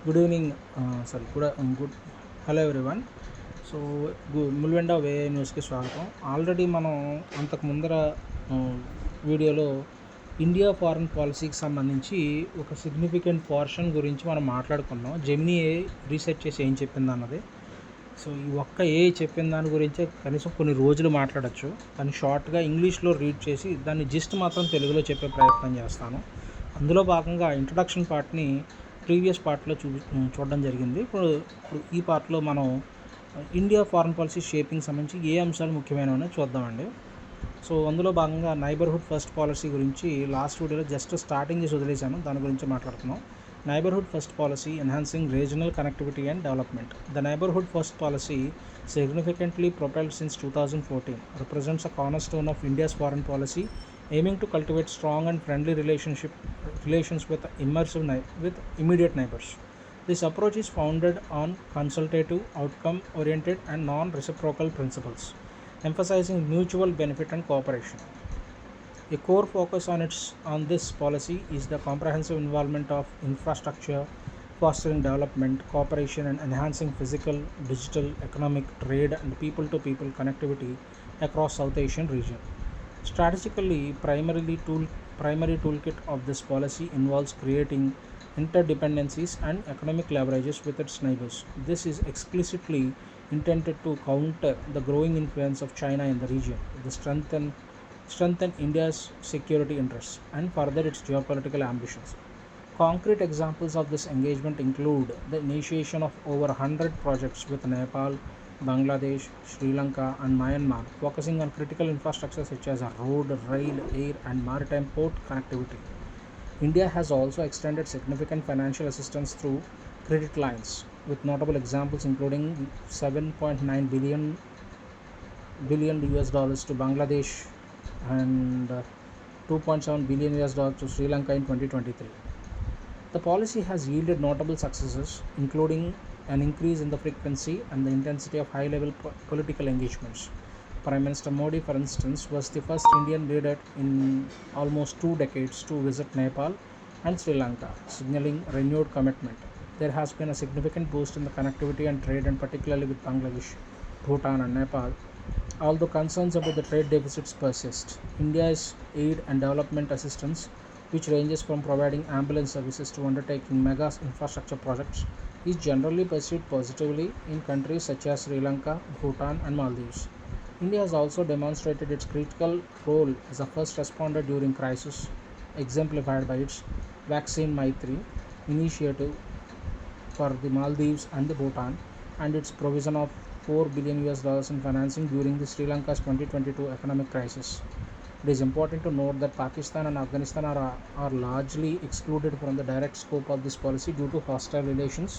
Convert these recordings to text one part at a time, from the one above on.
Good evening. Good hello everyone. So ముల్వెండా వే న్యూస్కి స్వాగతం. ఆల్రెడీ మనం అంతకు ముందర వీడియోలో ఇండియా ఫారెన్ పాలసీకి సంబంధించి ఒక సిగ్నిఫికెంట్ పోర్షన్ గురించి మనం మాట్లాడుకున్నాం. జెమినీ ఏ రీసెర్చ్ చేసి ఏం చెప్పింది అన్నది. సో ఈ ఒక్క ఏ చెప్పిన దాని గురించే కనీసం కొన్ని రోజులు మాట్లాడచ్చు, కానీ షార్ట్గా ఇంగ్లీష్లో రీడ్ చేసి దాన్ని జిస్ట్ మాత్రం తెలుగులో చెప్పే ప్రయత్నం చేస్తాను. అందులో భాగంగా ఇంట్రడక్షన్ పార్ట్ని ప్రీవియస్ పార్ట్లో చూడడం జరిగింది. ఇప్పుడు ఈ పార్ట్లో మనం ఇండియా ఫారెన్ పాలసీ షేపింగ్ సంబంధించి ఏ అంశాలు ముఖ్యమైనవని చూద్దామండి. సో అందులో భాగంగా నైబర్హుడ్ ఫస్ట్ పాలసీ గురించి లాస్ట్ వీడియోలో జస్ట్ స్టార్టింగ్ చేసి వదిలేశాను, దాని గురించి మాట్లాడుతున్నాం. Neighborhood First Policy Enhancing Regional Connectivity and Development. The Neighborhood First Policy, significantly propelled since 2014, represents a cornerstone of India's foreign policy, aiming to cultivate strong and friendly relations with immediate neighbors. This approach is founded on consultative, outcome-oriented, and non-reciprocal principles, emphasizing mutual benefit and cooperation. A core focus on this policy is the comprehensive involvement of infrastructure, fostering development, cooperation, and enhancing physical, digital, economic, trade, and people-to-people connectivity across South Asian region. Strategically, primary toolkit of this policy involves creating interdependencies and economic leverages with its neighbors. This is explicitly intended to counter the growing influence of China in the region, to strengthen India's security interests, and further its geopolitical ambitions. Concrete examples of this engagement include the initiation of over 100 projects with Nepal, Bangladesh, Sri Lanka, and Myanmar, focusing on critical infrastructure such as road, rail, air, and maritime port connectivity. India has also extended significant financial assistance through credit lines, with notable examples including 7.9 billion US dollars to Bangladesh and 2.7 billion US dollars to Sri Lanka in 2023. The policy has yielded notable successes, including an increase in the frequency and the intensity of high-level political engagements. Prime Minister Modi, for instance, was the first Indian leader in almost 2 decades to visit Nepal and Sri Lanka, signaling renewed commitment. There has been a significant boost in the connectivity and trade, and particularly with Bangladesh, Bhutan, and Nepal. Although concerns about the trade deficits persist, India's aid and development assistance, which ranges from providing ambulance services to undertaking mega infrastructure projects, is generally perceived positively in countries such as Sri Lanka, Bhutan, and Maldives. India has also demonstrated its critical role as a first responder during crisis, exemplified by its Vaccine Maitri initiative for the Maldives and the Bhutan, and its provision of 4 billion US dollars in financing during the Sri Lanka's 2022 economic crisis. It is important to note that Pakistan and Afghanistan are largely excluded from the direct scope of this policy due to hostile relations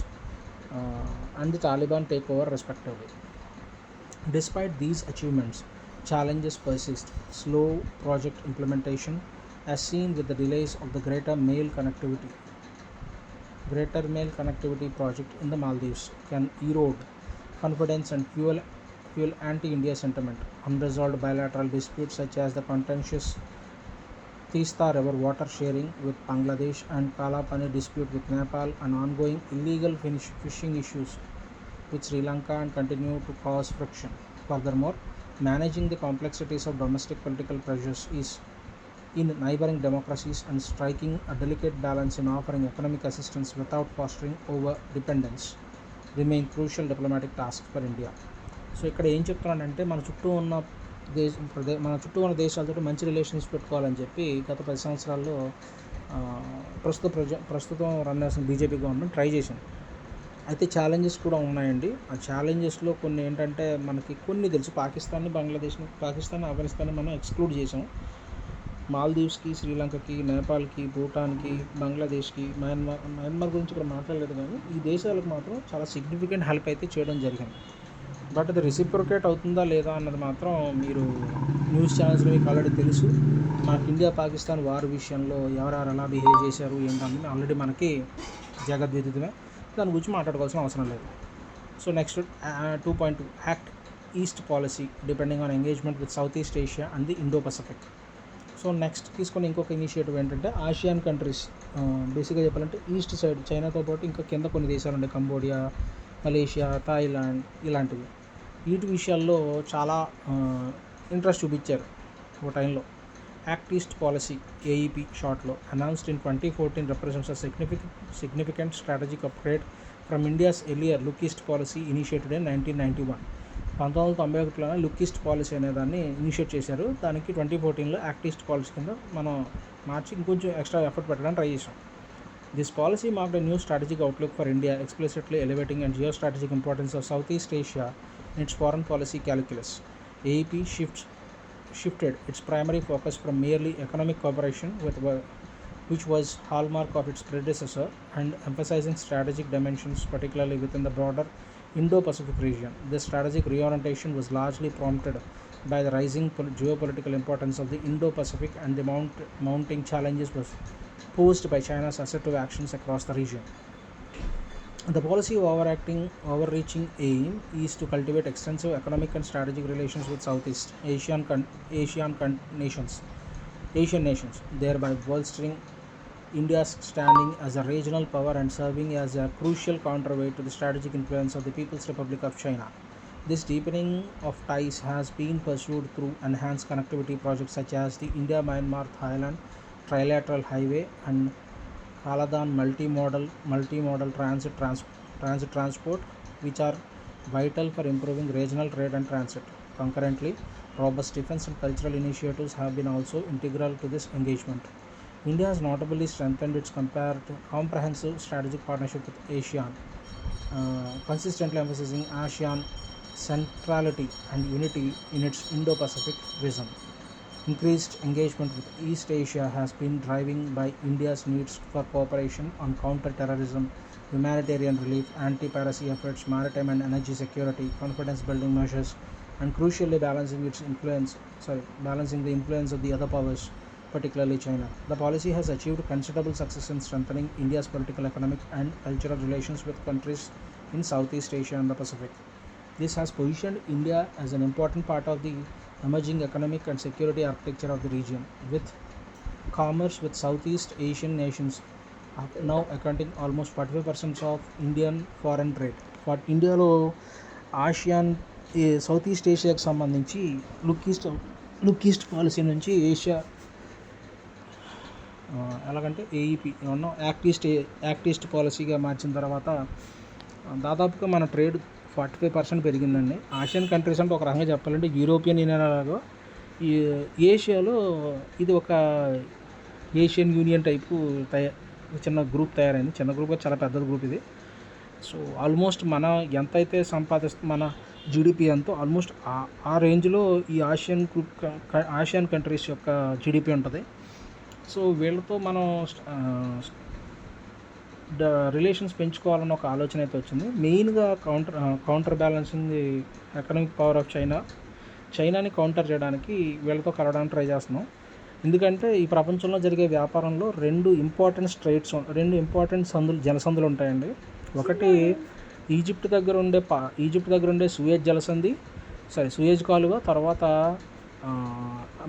and the Taliban takeover respectively. Despite these achievements, challenges persist. Slow project implementation, as seen with the delays of the Greater Mail Connectivity project in the Maldives, can erode confidence and fuel anti-India sentiment. Unresolved bilateral disputes such as the contentious Teesta River water sharing with Bangladesh and Kalapani dispute with Nepal, and ongoing illegal fishing issues with Sri Lanka and continue to cause friction. Furthermore, managing the complexities of domestic political pressures is in neighboring democracies and striking a delicate balance in offering economic assistance without fostering over dependence remain crucial diplomatic tasks for India. So ఇక్కడ ఏం చెప్తున్నానంటే మన చుట్టూ ఉన్న దేశాలతో మంచి relations పెట్టుకోవాలని చెప్పి గత 10 సంవత్సరాల్లో ప్రస్తుతం రన్ చేసిన బీజేపీ గవర్నమెంట్ ట్రై చేసింది. అయితే ఛాలెంజెస్ కూడా ఉన్నాయండి. ఆ ఛాలెంజెస్లో కొన్ని ఏంటంటే మనకి కొన్ని తెలుసు. పాకిస్తాన్, ఆఫ్ఘనిస్తాన్ని మనం ఎక్స్క్లూడ్ చేసాం. మాల్దీవ్స్కి, శ్రీలంకకి, నేపాల్కి, భూటాన్కి, బంగ్లాదేశ్కి, మయన్మార్ గురించి ఇక్కడ మాట్లాడలేదు, కానీ ఈ దేశాలకు మాత్రం చాలా సిగ్నిఫికెంట్ హెల్ప్ అయితే చేయడం జరిగింది. బట్ అది రెసిప్రొకేట్ అవుతుందా లేదా అన్నది మాత్రం మీరు న్యూస్ ఛానల్స్లో మీకు ఆల్రెడీ తెలుసు. మనకి ఇండియా పాకిస్తాన్ వార్ విషయంలో ఎవరెవరు ఎలా బిహేవ్ చేశారు ఏంటన్నది ఆల్రెడీ మనకి జగద్విదితమే, దాని గురించి మాట్లాడుకోవాల్సిన అవసరం లేదు. So next 2.2 act east policy depending on engagement with south east Asia and the Indo Pacific. So next తీసుకున్న ఇంకొక ఇనిషియేటివ్ ఏంటంటే ఆసియాన్ కంట్రీస్, బేసిక్గా చెప్పాలంటే ఈస్ట్ సైడ్ చైనాతో పాటు ఇంకా కింద కొన్ని దేశాలు ఉన్నాయి, కంబోడియా, మలేషియా, థాయిలాండ్ ఇలాంటివి. వీటి విషయాల్లో చాలా ఇంట్రెస్ట్ చూపించారు ఒక టైంలో. యాక్ట్ ఈస్ట్ పాలసీ, ఏఈపీ షార్ట్లో, announced in 2014 represents a significant strategic upgrade from India's earlier look east policy initiated in 1991. 1991లో లుక్ ఈస్ట్ పాలసీ అనే దాన్ని ఇనిషియేట్ చేశారు. దానికి 2014లో యాక్ట్ ఈస్ట్ పాలసీ కింద మనం మార్చి ఇంకొంచెం ఎక్స్ట్రా ఎఫర్ట్ పెట్టడానికి ట్రై చేసాం. This policy marked a new strategic outlook for India, explicitly elevating and geostrategic importance of Southeast Asia in its foreign policy calculus. AEP shifted its primary focus from merely economic cooperation, which was hallmark of its predecessor, and emphasizing strategic dimensions, particularly within the broader Indo-Pacific region. This strategic reorientation was largely prompted by the rising geopolitical importance of the Indo-Pacific and the mounting challenges posed by China's assertive actions across the region. The policy overreaching aim is to cultivate extensive economic and strategic relations with Southeast Asian nations, thereby bolstering India's standing as a regional power and serving as a crucial counterweight to the strategic influence of the People's Republic of China. This deepening of ties has been pursued through enhanced connectivity projects such as the India-Myanmar-Thailand Trilateral Highway and Kaladan multimodal transit transport, which are vital for improving regional trade and transit. Concurrently, robust defense and cultural initiatives have been also integral to this engagement. India has notably strengthened its comprehensive strategic partnership with ASEAN, consistently emphasizing ASEAN centrality and unity in its Indo-Pacific vision. Increased engagement with East Asia has been driven by India's needs for cooperation on counter-terrorism, humanitarian relief, anti-piracy efforts, maritime and energy security, confidence-building measures, and crucially balancing the influence of the other powers, particularly China. The policy has achieved considerable success in strengthening India's political, economic, and cultural relations with countries in Southeast Asia and the Pacific. This has positioned India as an important part of the emerging economic and security architecture of the region, with commerce with Southeast Asian nations now accounting almost 45% of Indian foreign trade. ఇండియాలో ASEAN south east ఏషియాకి సంబంధించి look east policy నుంచి Asia ఎలాగంటే AEP ఏమన్నా act east పాలసీగా మార్చిన తర్వాత దాదాపుగా మన trade 45% పెరిగిందండి. ఆసియన్ కంట్రీస్ అంటే ఒక రకంగా చెప్పాలంటే యూరోపియన్ యూనియన్ అలాగో ఈ ఏషియాలో ఇది ఒక ఏషియన్ యూనియన్ టైపు చిన్న గ్రూప్ తయారైంది. చిన్న గ్రూప్, చాలా పెద్ద గ్రూప్ ఇది. సో ఆల్మోస్ట్ మన ఎంతైతే మన జీడిపి ఎంతో ఆల్మోస్ట్ ఆ రేంజ్లో ఈ ఆసియన్ కంట్రీస్ యొక్క జీడిపి ఉంటుంది. సో వీళ్ళతో మనం రిలేషన్స్ పెంచుకోవాలన్న ఒక ఆలోచన అయితే వచ్చింది. మెయిన్గా counter balancing the economic power of చైనాని కౌంటర్ చేయడానికి వీళ్ళతో కలవడానికి ట్రై చేస్తున్నాం. ఎందుకంటే ఈ ప్రపంచంలో జరిగే వ్యాపారంలో రెండు ఇంపార్టెంట్ జలసంధులు ఉంటాయండి. ఒకటి ఈజిప్ట్ దగ్గర ఉండే సూయేజ్ కాలువ, తర్వాత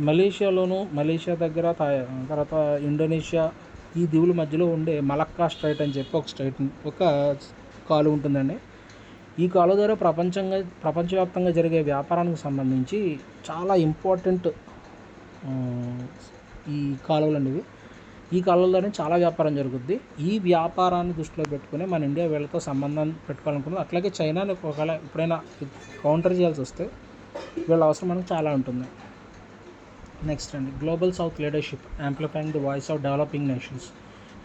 మలేషియా దగ్గర, తర్వాత ఇండోనేషియా, ఈ దీవుల మధ్యలో ఉండే మలక్కా స్ట్రైట్ అని చెప్పి ఒక కాలువ ఉంటుందండి. ఈ కాలువ ద్వారా ప్రపంచవ్యాప్తంగా జరిగే వ్యాపారానికి సంబంధించి చాలా ఇంపార్టెంట్ ఈ కాలువలు అనేవి. ఈ కాలువలోనే చాలా వ్యాపారం జరుగుద్ది. ఈ వ్యాపారాన్ని దృష్టిలో పెట్టుకుని మన ఇండియా వీళ్ళతో సంబంధం పెట్టుకోవాలనుకున్నది. అట్లాగే చైనాని ఒకవేళ ఎప్పుడైనా కౌంటర్ చేయాల్సి వస్తే వీళ్ళ అవసరం మనకు చాలా ఉంటుంది. నెక్స్ట్ అండి, global south leadership amplifying the voice of developing nations.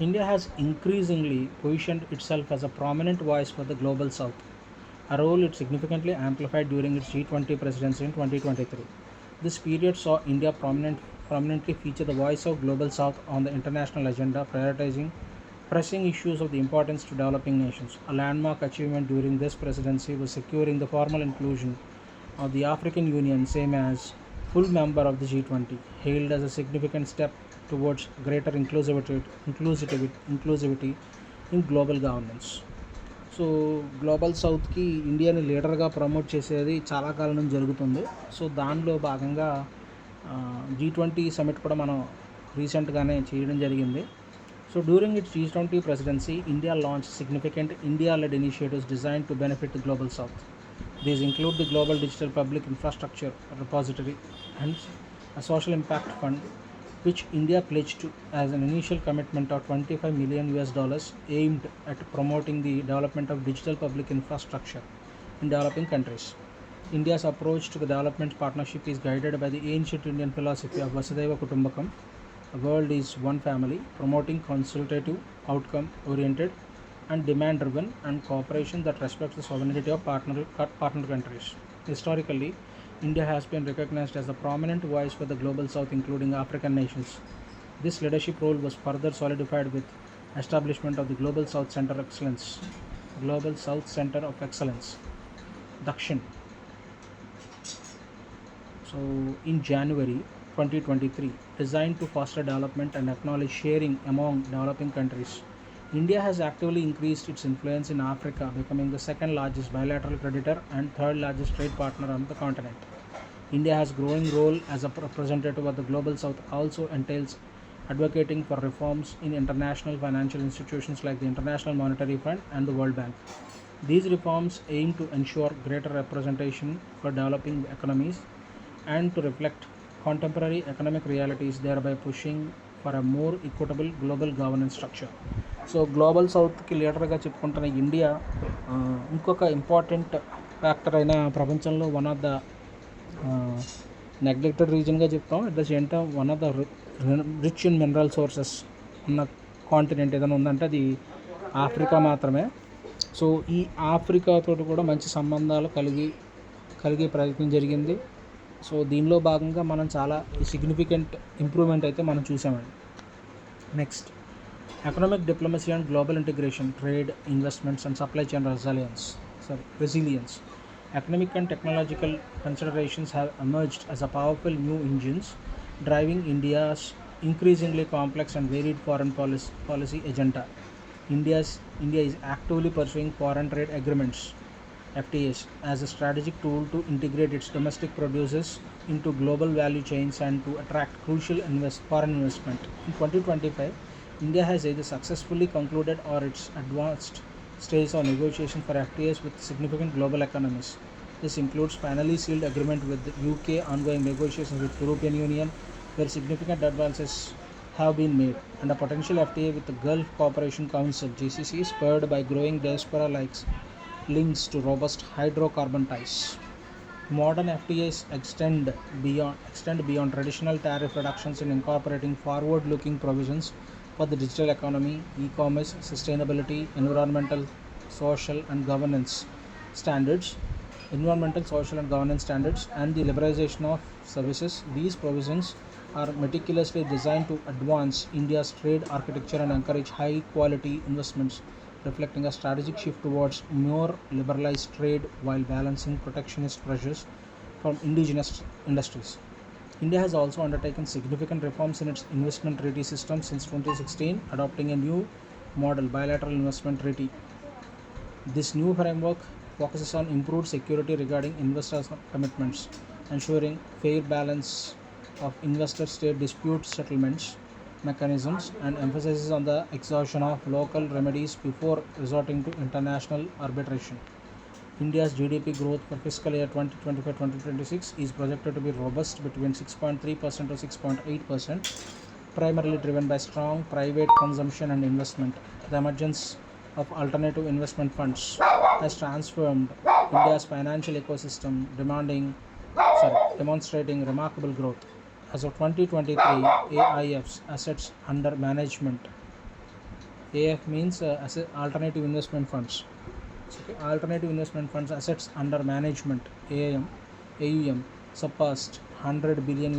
India has increasingly positioned itself as a prominent voice for the global south, a role it significantly amplified during its G20 presidency in 2023. This period saw India prominently feature the voice of global south on the international agenda, prioritizing pressing issues of the importance to developing nations. A landmark achievement during this presidency was securing the formal inclusion of the African Union, same as full member of the G20, hailed as a significant step towards greater inclusivity in global governance. So global సౌత్కి ఇండియాని లీడర్గా promote చేసేది చాలా కాలం నుంచి జరుగుతుంది. So దానిలో భాగంగా G20 summit కూడా మనం రీసెంట్గానే చేయడం జరిగింది. So during its G20 presidency, India launched significant India-led initiatives designed to benefit the Global South. These include the Global Digital Public Infrastructure Repository and a Social Impact Fund, which India pledged to as an initial commitment of $25 million aimed at promoting the development of digital public infrastructure in developing countries. India's approach to the development partnership is guided by the ancient Indian philosophy of Vasudhaiva Kutumbakam. The world is one family, promoting consultative, outcome-oriented, and demand-driven and cooperation that respects the sovereignty of partner countries. Historically, India has been recognized as a prominent voice for the Global South, including African nations. This leadership role was further solidified with establishment of the Global South Center of Excellence, Dakshin. So, in January 2023, designed to foster development and acknowledge sharing among developing countries, India has actively increased its influence in Africa, becoming the second largest bilateral creditor and third largest trade partner on the continent. India's growing role as a representative of the Global South also entails advocating for reforms in international financial institutions like the International Monetary Fund and the World Bank. These reforms aim to ensure greater representation for developing economies and to reflect contemporary economic realities, thereby pushing for a more equitable global governance structure. So global సౌత్కి లీడర్గా చెప్పుకుంటున్న India ఇంకొక important factor అయిన ప్రపంచంలో one of the neglected రీజన్గా చెప్తాం. At the same time one of the rich in mineral sources ఉన్న continent ఏదైనా ఉందంటే అది ఆఫ్రికా మాత్రమే. సో ఈ ఆఫ్రికాతో కూడా మంచి సంబంధాలు కలిగే ప్రయత్నం జరిగింది. సో దీనిలో భాగంగా మనం చాలా సిగ్నిఫికెంట్ ఇంప్రూవ్మెంట్ అయితే మనం చూసామండి. Next, economic diplomacy and global integration, trade, investments and supply chain resilience. Economic and technological considerations have emerged as a powerful new engines driving India's increasingly complex and varied foreign policy agenda. India is actively pursuing foreign trade agreements (FTAs) as a strategic tool to integrate its domestic produces into global value chains and to attract crucial foreign investment. In 2025, India has either successfully concluded or its advanced stage of negotiation for FTAs with significant global economies. This includes finally sealed agreement with the UK, ongoing negotiations with European Union, where significant advances have been made, and a potential FTA with the Gulf Cooperation Council (GCC), spurred by growing diaspora links to robust hydrocarbon ties. Modern FTAs extend beyond traditional tariff reductions in incorporating forward-looking provisions for the digital economy, e-commerce, sustainability, environmental, social and governance standards, and the liberalization of services. These provisions are meticulously designed to advance India's trade architecture and encourage high-quality investments, reflecting a strategic shift towards more liberalized trade while balancing protectionist pressures from indigenous industries. India has also undertaken significant reforms in its investment treaty system since 2016, adopting a new model bilateral investment treaty. This new framework focuses on improved security regarding investors' commitments, ensuring fair balance of investor-state dispute settlements mechanisms, and emphasizes on the exhaustion of local remedies before resorting to international arbitration. India's GDP growth for fiscal year 2025-2026 is projected to be robust between 6.3% to 6.8%, primarily driven by strong private consumption and investment. The emergence of alternative investment funds has transformed India's financial ecosystem, demonstrating remarkable growth. As of 2023, AIF's assets under management, AIF means alternative investment funds. Alternative investment funds assets under management AUM surpassed $100 billion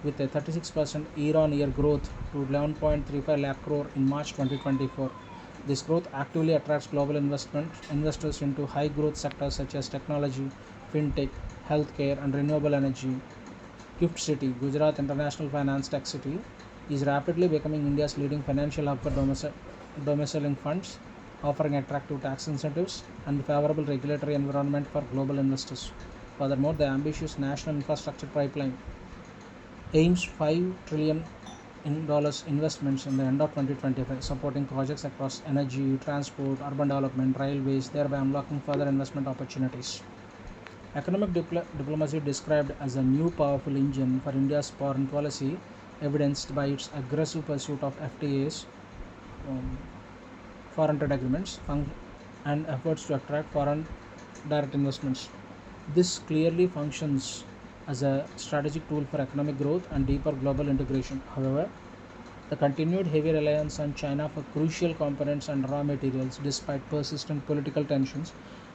with a 36% year-on-year growth to 11.35 lakh crore in March 2024. This growth actively attracts global investors into high-growth sectors such as technology, fintech, healthcare, and renewable energy. Gift City, Gujarat International Finance Tech City, is rapidly becoming India's leading financial hub for domiciling funds, offering attractive tax incentives and favorable regulatory environment for global investors. Furthermore, the ambitious national infrastructure pipeline aims $5 trillion in dollars investments in the end of 2025, supporting projects across energy, transport, urban development, railways, thereby unlocking further investment opportunities. Economic diplomacy described as a new powerful engine for India's foreign policy, evidenced by its aggressive pursuit of FTAs, foreign trade agreements, and efforts to attract foreign direct investments. This clearly functions as a strategic tool for economic growth and deeper global integration. However, the continued heavy reliance on China for crucial components and raw materials, despite persistent political tensions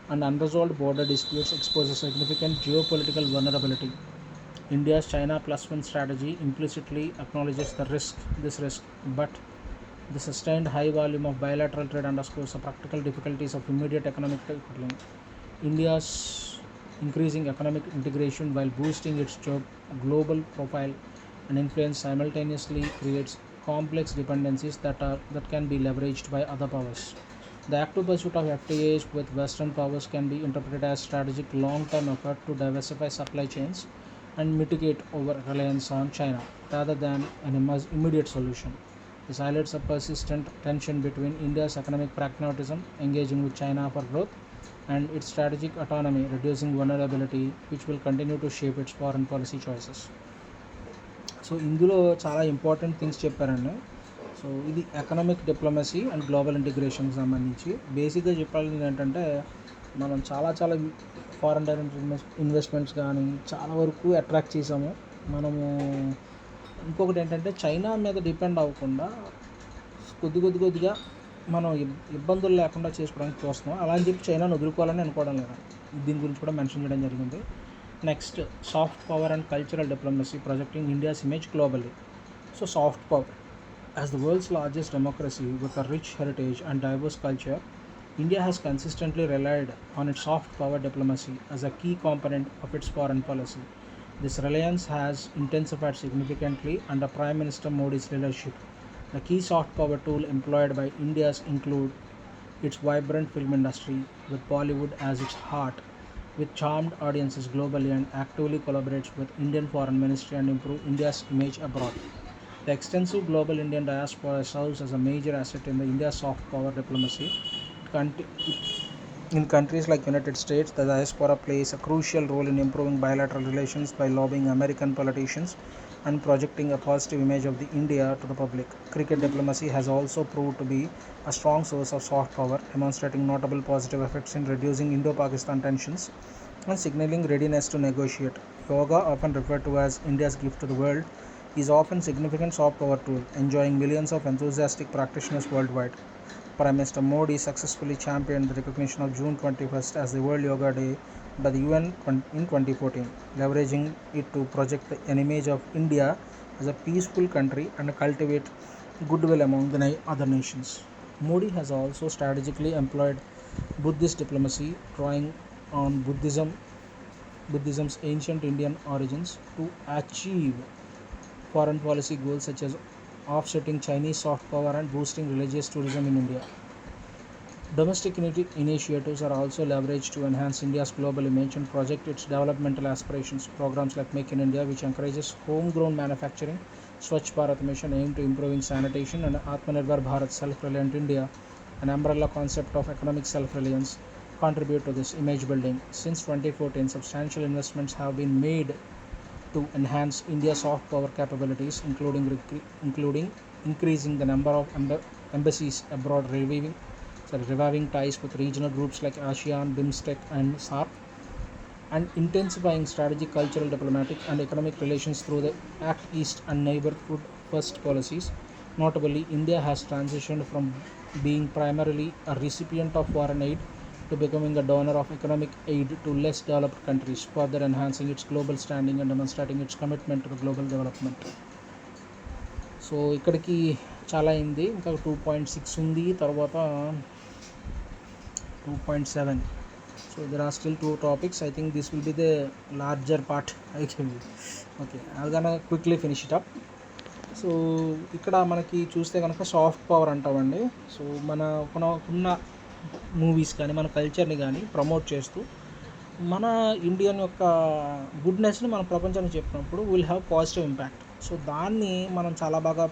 and unresolved border disputes, exposes significant geopolitical vulnerability. India's China Plus One strategy implicitly acknowledges this risk, but the sustained high volume of bilateral trade underscores the practical difficulties of immediate economic coupling. India's increasing economic integration while boosting its global profile and influence simultaneously creates complex dependencies that can be leveraged by other powers. The active pursuit of FTAs with Western powers can be interpreted as strategic long-term effort to diversify supply chains and mitigate over reliance on China, rather than an immediate solution. This highlights a persistent tension between India's economic pragmatism, engaging with China for growth, and its strategic autonomy, reducing vulnerability, which will continue to shape its foreign policy choices. So ఇందులో చాలా important things చెప్పారండి. So ఇది economic diplomacy and global ఇంటిగ్రేషన్కి సంబంధించి బేసిక్గా చెప్పాల్సింది ఏంటంటే మనం చాలా ఫారెన్ డైరెక్ట్ ఇన్వెస్ట్మెంట్స్ కానీ చాలా వరకు అట్రాక్ట్ చేసాము. మనము ఇంకొకటి ఏంటంటే చైనా మీద డిపెండ్ అవ్వకుండా కొద్దిగా మనం ఇబ్బందులు లేకుండా చేసుకోవడానికి చూస్తున్నాం. అలా అని చెప్పి చైనాను వదులుకోవాలని అనుకోవడం లేదు. దీని గురించి కూడా మెన్షన్ చేయడం జరిగింది. Next, soft power and cultural diplomacy projecting India's image globally. So soft power. As the world's largest democracy with a rich heritage and diverse culture, India has consistently relied on its soft power diplomacy as a key component of its foreign policy. This reliance has intensified significantly under Prime Minister Modi's leadership. The key soft power tool employed by India include its vibrant film industry, with Bollywood as its heart, with charmed audiences globally, and actively collaborates with Indian Foreign Ministry and improve India's image abroad. The extensive global Indian diaspora serves as a major asset in the India's soft power diplomacy. In countries like United States, the diaspora plays a crucial role in improving bilateral relations by lobbying American politicians and projecting a positive image of India to the public. Cricket diplomacy has also proved to be a strong source of soft power, demonstrating notable positive effects in reducing Indo-Pakistan tensions and signaling readiness to negotiate. Yoga, often referred to as India's gift to the world, is often a significant soft power tool, enjoying millions of enthusiastic practitioners worldwide. Prime Minister Modi successfully championed the recognition of June 21st as the World Yoga Day by the UN in 2014, leveraging it to project an image of India as a peaceful country and cultivate goodwill among the other nations. Modi has also strategically employed Buddhist diplomacy, drawing on Buddhism's ancient Indian origins to achieve foreign policy goals such as offsetting Chinese soft power and boosting religious tourism in India. Domestic initiatives are also leveraged to enhance India's global image and project its developmental aspirations. Programs like Make in India, which encourages homegrown manufacturing, Swachh Bharat Mission aimed to improving sanitation, and Atmanirbhar Bharat, Self-Reliant India, an umbrella concept of economic self-reliance, contribute to this image building. Since 2014, substantial investments have been made to enhance India's soft power capabilities, including increasing the number of embassies abroad, reviving ties with regional groups like ASEAN, BIMSTEC, and SAARC, and intensifying strategic, cultural, diplomatic, and economic relations through the Act East and Neighbourhood First policies. Notably, India has transitioned from being primarily a recipient of foreign aid to becoming a donor of economic aid to less developed countries, further enhancing its global standing and demonstrating its commitment to the global development. So ఇక్కడికి చాలా అయింది, ఇంకా 2.6 ఉంది, తర్వాత 2.7. So there are still 2 topics. I think this will be the larger part. Okay, I'm gonna quickly finish it up. So ఇక్కడ మనకి చూస్తే కనుక సాఫ్ట్ పవర్ అంటామండి. సో మనకున్న మూవీస్ కానీ మన కల్చర్ని కానీ ప్రమోట్ చేస్తూ మన ఇండియన్ యొక్క గుడ్నెస్ని మనం ప్రపంచానికి చెప్పినప్పుడు will have positive impact. So దాన్ని మనం చాలా బాగా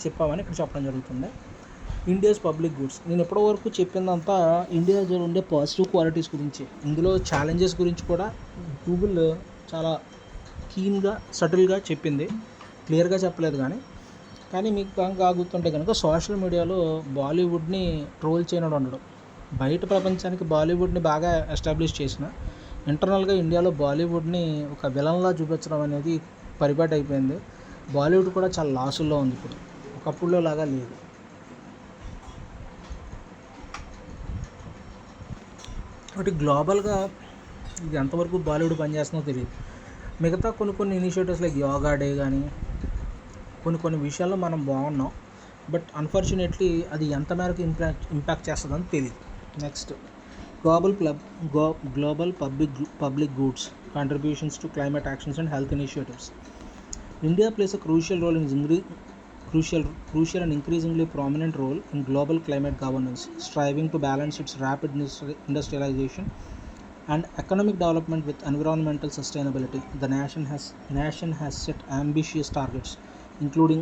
చెప్పామని ఇక్కడ చెప్పడం జరుగుతుంది. ఇండియాస్ పబ్లిక్ గుడ్స్, నేను ఎప్పటి వరకు చెప్పిందంతా ఇండియాలో ఉండే పాజిటివ్ క్వాలిటీస్ గురించి. ఇందులో ఛాలెంజెస్ గురించి కూడా గూగుల్ చాలా కీన్గా సటిల్గా చెప్పింది, క్లియర్గా చెప్పలేదు. కానీ మీకు బాగా గుర్తుంటే కనుక సోషల్ మీడియాలో బాలీవుడ్ని ట్రోల్ చేయడం ఉండడం, బయట ప్రపంచానికి బాలీవుడ్ని బాగా ఎస్టాబ్లిష్ చేసిన ఇంటర్నల్గా ఇండియాలో బాలీవుడ్ని ఒక విలన్లా చూపించడం అనేది పరిపాటి అయిపోయింది. బాలీవుడ్ కూడా చాలా లాసుల్లో ఉంది ఇప్పుడు, ఒకప్పుడులో లాగా లేదు. ఒకటి గ్లోబల్గా ఇది ఎంతవరకు బాలీవుడ్ పనిచేస్తుందో తెలియదు. మిగతా కొన్ని ఇనిషియేటివ్స్ లైక్ యోగా డే కానీ కొన్ని విషయాల్లో మనం బాగున్నాం, బట్ అన్ఫార్చునేట్లీ అది ఎంత మేరకు ఇంపాక్ట్ చేస్తుందని తెలియదు. Next, global public goods contributions to climate actions and health initiatives. India plays a crucial and increasingly prominent role in global climate governance, striving to balance its rapid industrialization and economic development with environmental sustainability. The nation has set ambitious targets, including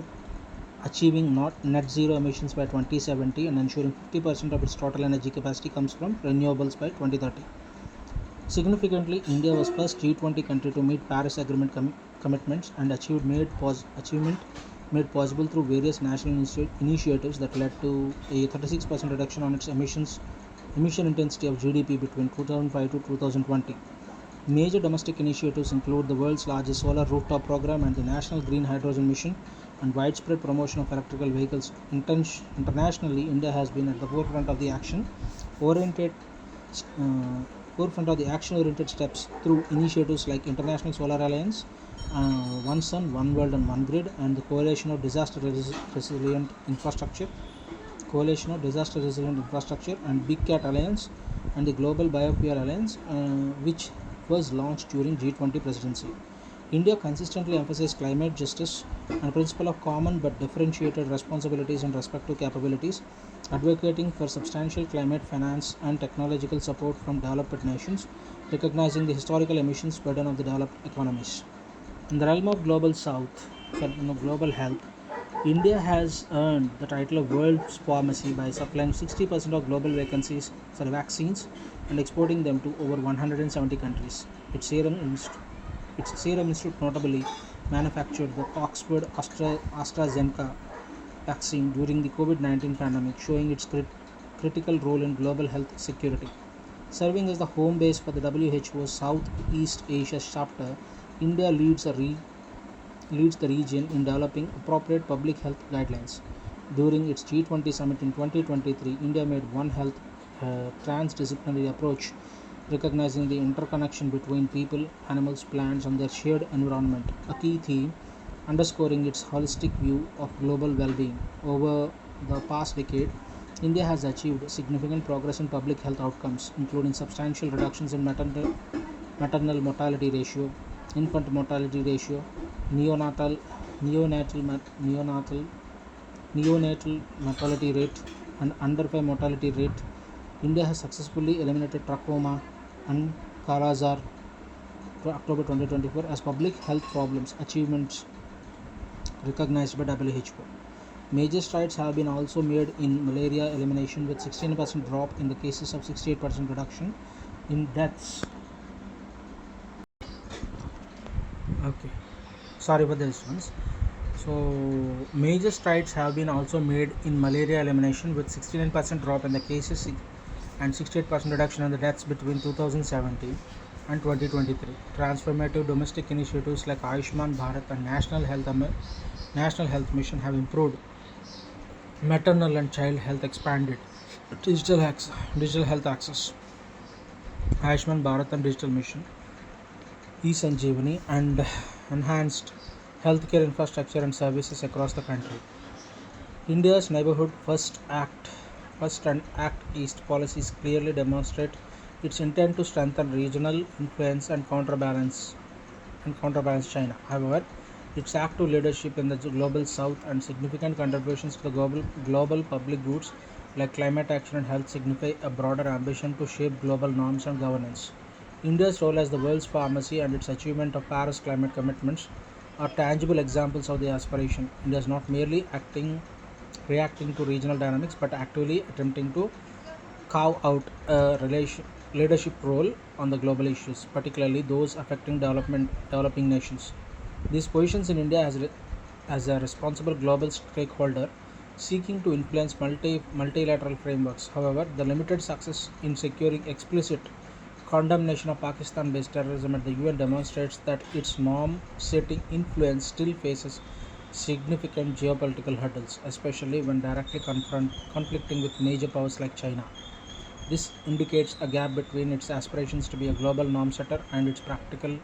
achieving net zero emissions by 2070 and ensuring 50% of its total energy capacity comes from renewables by 2030. Significantly, India was first G20 country to meet Paris Agreement commitments and achievement made possible through various national initiatives that led to a 36% reduction on its emission intensity of GDP between 2005 to 2020. Major domestic initiatives include the world's largest solar rooftop program and the National Green Hydrogen Mission and widespread promotion of electrical vehicles. Internationally, India has been at the forefront of the action-oriented steps through initiatives like International Solar Alliance, One Sun, One World and One Grid, and the Coalition of Disaster Resilient Infrastructure, and Big Cat Alliance, and the Global Biofuel Alliance, which was launched during G20 presidency. India consistently emphasized climate justice and principle of common but differentiated responsibilities and respective capabilities, advocating for substantial climate finance and technological support from developed nations, recognizing the historical emissions burden of the developed economies. In the realm of global health, India has earned the title of world's pharmacy by supplying 60% of global vaccines and exporting them to over 170 countries. Its Serum Institute notably manufactured the Oxford AstraZeneca vaccine during the COVID-19 pandemic, showing its critical role in global health security. Serving as the home base for the WHO's Southeast Asia chapter, India leads the region in developing appropriate public health guidelines. During its G20 summit in 2023, India made One Health transdisciplinary approach, recognizing the interconnection between people, animals, plants, and their shared environment, a key theme underscoring its holistic view of global well-being. Over the past decade, India has achieved significant progress in public health outcomes, including substantial reductions in maternal mortality ratio, infant mortality ratio, neonatal mortality rate, and under 5 mortality rate. India has successfully eliminated trachoma and Kala-Azar to October 2024 as public health problems achievements recognized by WHO. Major strides have been also made in malaria elimination, with 16% drop in the cases of 68% reduction in deaths. Okay, sorry for the disturbance. So major strides have been also made in malaria elimination, with 69% drop in the cases and 68% reduction in the deaths between 2017 and 2023. Transformative domestic initiatives like Ayushman Bharat and National Health Mission have improved maternal and child health, expanded digital health access. Ayushman Bharat and Digital Mission, E-Sanjeevani, and enhanced healthcare infrastructure and services across the country. India's Neighborhood First and Act East policies clearly demonstrate its intent to strengthen regional influence and counterbalance China. However, its active leadership in the global south and significant contributions to the global public goods like climate action and health signify a broader ambition to shape global norms and governance. India's role as the world's pharmacy and its achievement of Paris climate commitments are tangible examples of the aspiration. India is not merely reacting to regional dynamics, but actively attempting to carve out a leadership role on the global issues, particularly those affecting developing nations. These positions in India as a responsible global stakeholder seeking to influence multilateral frameworks. However, the limited success in securing explicit condemnation of Pakistan based terrorism at the UN demonstrates that its norm setting influence still faces significant geopolitical hurdles, especially when directly conflicting with major powers like China. This indicates a gap between its aspirations to be a global norm setter and its practical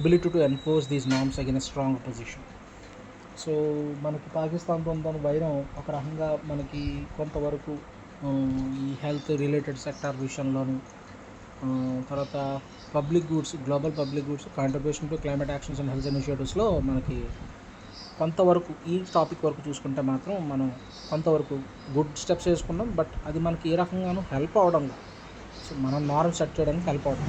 ability to enforce these norms against strong opposition. So మనకి పాకిస్తాన్తో ఉన్న వైరం ఒక రకంగా మనకి కొంతవరకు ఈ health related sector విషయంలోను, తర్వాత global public goods contribution to climate actions and health ఇనిషియేటివ్స్లో మనకి కొంతవరకు ఈ టాపిక్ వరకు చూసుకుంటే మాత్రం మనం కొంతవరకు గుడ్ స్టెప్స్ వేసుకున్నాం. బట్ అది మనకి ఏ రకంగానూ హెల్ప్ అవడం, సో మనం నార్మ్ సెట్ చేయడానికి హెల్ప్ అవడం.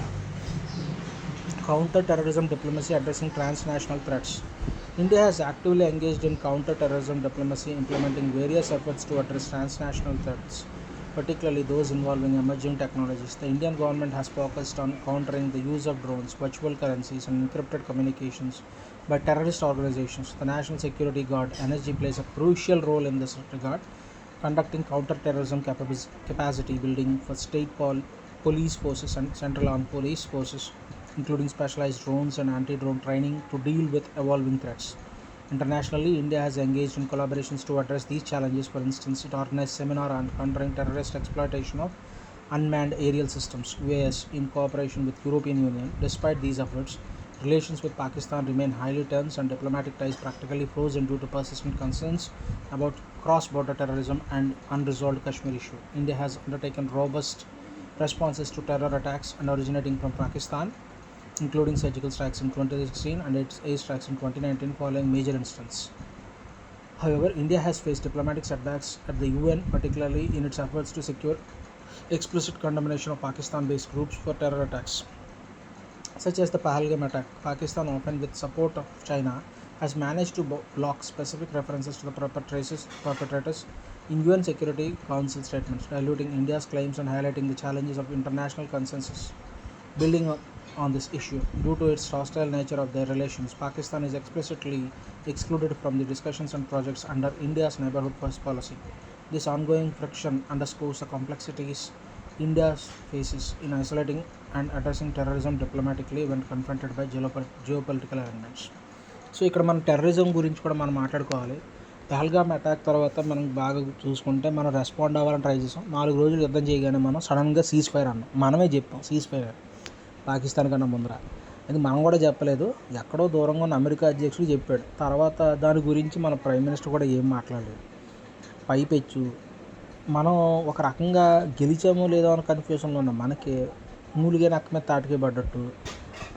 Counter terrorism diplomacy addressing transnational threats. India has actively engaged in counter-terrorism diplomacy, implementing various efforts to address transnational threats, particularly those involving emerging technologies. The Indian government has focused on countering the use of drones, virtual currencies, and encrypted communications by terrorist organizations. The National Security Guard (NSG) plays a crucial role in this regard, conducting counter-terrorism capacity building for state police forces and central armed police forces, including specialized drones and anti-drone training to deal with evolving threats. Internationally, India has engaged in collaborations to address these challenges. For instance, it organized a seminar on countering terrorist exploitation of unmanned aerial systems (UAS) in cooperation with European Union. Despite these efforts, relations with Pakistan remain highly tense and diplomatic ties practically frozen due to persistent concerns about cross-border terrorism and unresolved Kashmir issue. India has undertaken robust responses to terror attacks originating from Pakistan, including surgical strikes in 2016 and its air strikes in 2019 following major incidents. However, India has faced diplomatic setbacks at the UN, particularly in its efforts to secure explicit condemnation of Pakistan-based groups for terror attacks, such as the Pahalgam attack. Pakistan, often with support of China, has managed to block specific references to the perpetrators in UN Security Council statements, diluting India's claims and highlighting the challenges of international consensus. Building on this issue, due to its hostile nature of their relations, Pakistan is explicitly excluded from the discussions and projects under India's Neighbourhood First policy. This ongoing friction underscores the complexities India faces in isolating and addressing terrorism diplomatically when confronted by geopolitical elements. So ఇక్కడ మన terrorism గురించి కూడా మనం మాట్లాడుకోవాలి. Pahalgam attack తర్వాత మనం బాగా చూసుకుంటే మనం రెస్పాండ్ అవ్వాలని ట్రై చేసాం. 4 రోజులు యుద్ధం చేయగానే మనం సడన్గా సీజ్ ఫైర్ అన్నాం. మనమే చెప్పాం సీజ్ ఫైర్ పాకిస్తాన్ కన్నా ముందర. అది మనం కూడా చెప్పలేదు, ఎక్కడో దూరంగా ఉన్న అమెరికా అధ్యక్షుడు చెప్పాడు. తర్వాత దాని గురించి మన ప్రైమ్ మినిస్టర్ కూడా ఏం మాట్లాడలేదు. పైపెచ్చు మనం ఒక రకంగా గెలిచామో లేదో అని కన్ఫ్యూషన్లో ఉన్నాం. మనకి మూలిగే నక్క మీద తాటికే పడ్డట్టు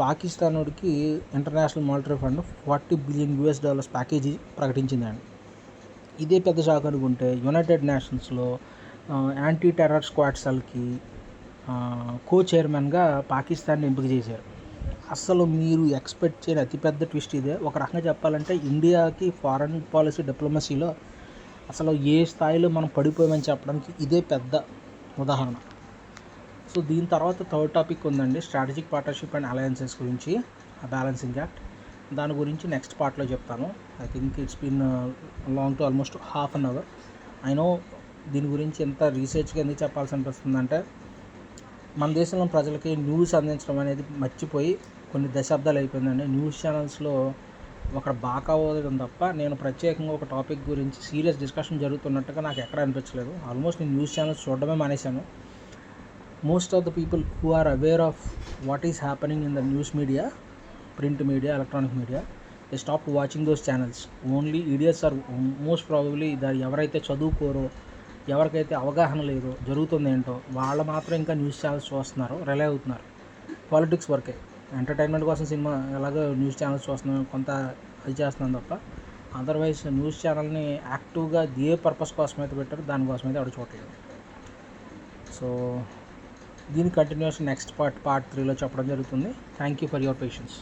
పాకిస్తాన్కి International Monetary Fund $40 billion package ప్రకటించిందండి. ఇదే పెద్ద షాక్ అనుకుంటే యునైటెడ్ నేషన్స్లో యాంటీ టెర్రర్ స్క్వాడ్ సెల్కి కో చైర్మన్గా పాకిస్తాన్ని ఎంపిక చేశారు. అసలు మీరు ఎక్స్పెక్ట్ చేయని అతిపెద్ద ట్విస్ట్ ఇదే. ఒక రకంగా చెప్పాలంటే ఇండియాకి ఫారెన్ పాలసీ డిప్లొమసీలో అసలు ఏ స్థాయిలో మనం పడిపోయామని చెప్పడానికి ఇదే పెద్ద ఉదాహరణ. సో దీని తర్వాత థర్డ్ టాపిక్ ఉందండి, స్ట్రాటజిక్ పార్ట్నర్షిప్ అండ్ అలయన్సెస్ గురించి, బ్యాలెన్సింగ్ యాక్ట్. దాని గురించి నెక్స్ట్ పార్ట్లో చెప్తాను. I think it's been long to almost half an hour. I know దీని గురించి ఎంత రీసెర్చ్గా ఎందుకు చెప్పాల్సి అనిపిస్తుందంటే, మన దేశంలో ప్రజలకి న్యూస్ అందించడం అనేది మర్చిపోయి కొన్ని దశాబ్దాలు అయిపోయిందండి. న్యూస్ ఛానల్స్లో ఒక బాకా ఓదడం తప్ప నేను ప్రత్యేకంగా ఒక టాపిక్ గురించి సీరియస్ డిస్కషన్ జరుగుతున్నట్టుగా నాకు ఎక్కడ అనిపించలేదు. ఆల్మోస్ట్ నేను న్యూస్ ఛానల్స్ చూడడమే మానేశాను. Most of the people who are aware of what is happening in the news media, print media, electronic media, they stop watching those channels. Only idiots are most probably ఎవరైతే చదువుకోరో, ఎవరికైతే అవగాహన లేదో జరుగుతుంది ఏంటో వాళ్ళు మాత్రం ఇంకా న్యూస్ ఛానల్స్ చూస్తున్నారు, రిలే అవుతున్నారు. పాలిటిక్స్ వరకే, ఎంటర్టైన్మెంట్ కోసం సినిమా ఎలాగో న్యూస్ ఛానల్స్ చూస్తున్నాం, కొంత అది చేస్తున్నాం తప్ప అదర్వైజ్ న్యూస్ ఛానల్ని యాక్టివ్గా ఏ పర్పస్ కోసం అయితే పెట్టారో దానికోసం అయితే ఎవరు చూడలేదు. సో దీని కంటిన్యూషన్ నెక్స్ట్ పార్ట్ 3లో చెప్పడం జరుగుతుంది. Thank you for your patience.